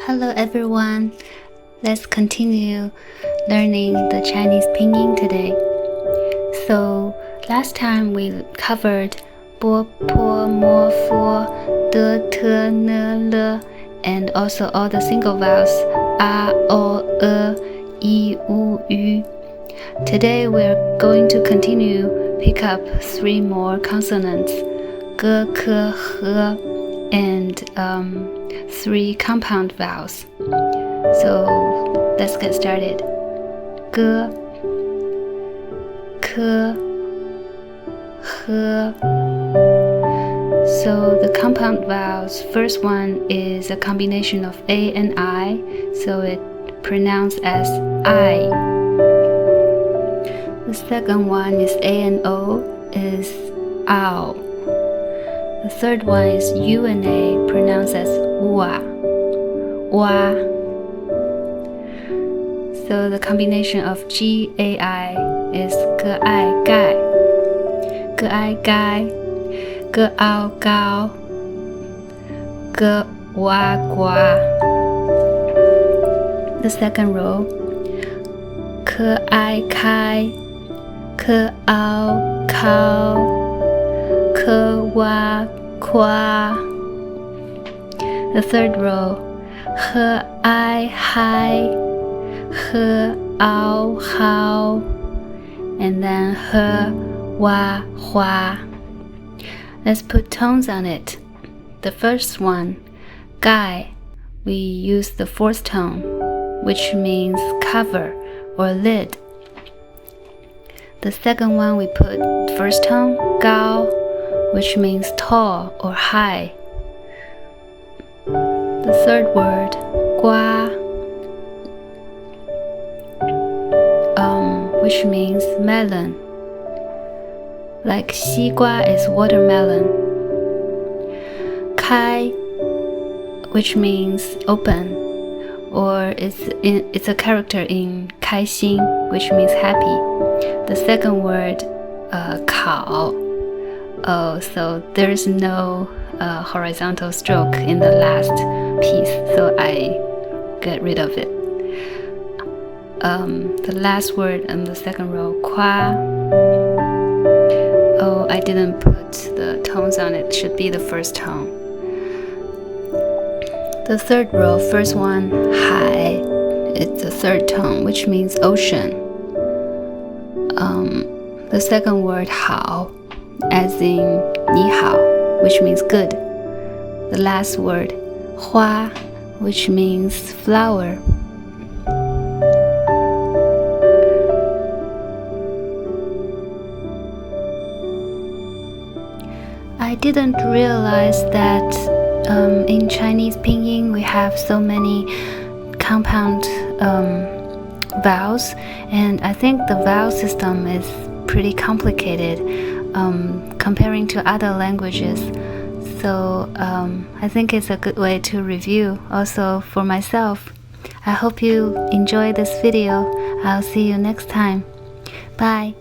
Hello everyone, let's continue learning the Chinese pinyin today. So last time we covered bo, po, mo, fo, de, te, ne, le, and also all the single vowels a, o, e, I, u, ü. Today we're going to continue pick up 3 more consonants, g, k, h, and 3 compound vowels. So let's get started. G, k, h. So the compound vowels, first one is a combination of A and I, so it pronounced as I. The second one is A and O, is ow. The third one is U and A, pronounced as wa, wa. So the combination of G, A, I is ge, I, gai, ge, I, gai, ge, ao, gao, ge, wa, gua. The second row, ke, I, kai, ke, ao, kao, ke, wa, kwa. The third row, he, I, hi, he, ao, hao, and then he, wa, hua. Let's put tones on it. The first one, gai, we use the fourth tone, which means cover or lid. The second one, we put first tone, gao, which means tall or high. The third word, gua, which means melon. Like 西瓜 is watermelon. Kai, which means open, or it's a character in 开心, which means happy. The second word, 烤. Oh, so there's no horizontal stroke in the last piece, so I get rid of it. The last word in the second row, kwa. Oh, I didn't put the tones on it. Should be the first tone. The third row, first one, hai. It's the third tone, which means ocean. The second word, hao, as in 你好, which means good. The last word, 花, which means flower. I didn't realize that in Chinese pinyin we have so many compound vowels, and I think the vowel system is pretty complicated comparing to other languages. So I think it's a good way to review also for myself. I hope you enjoy this video. I'll see you next time. Bye.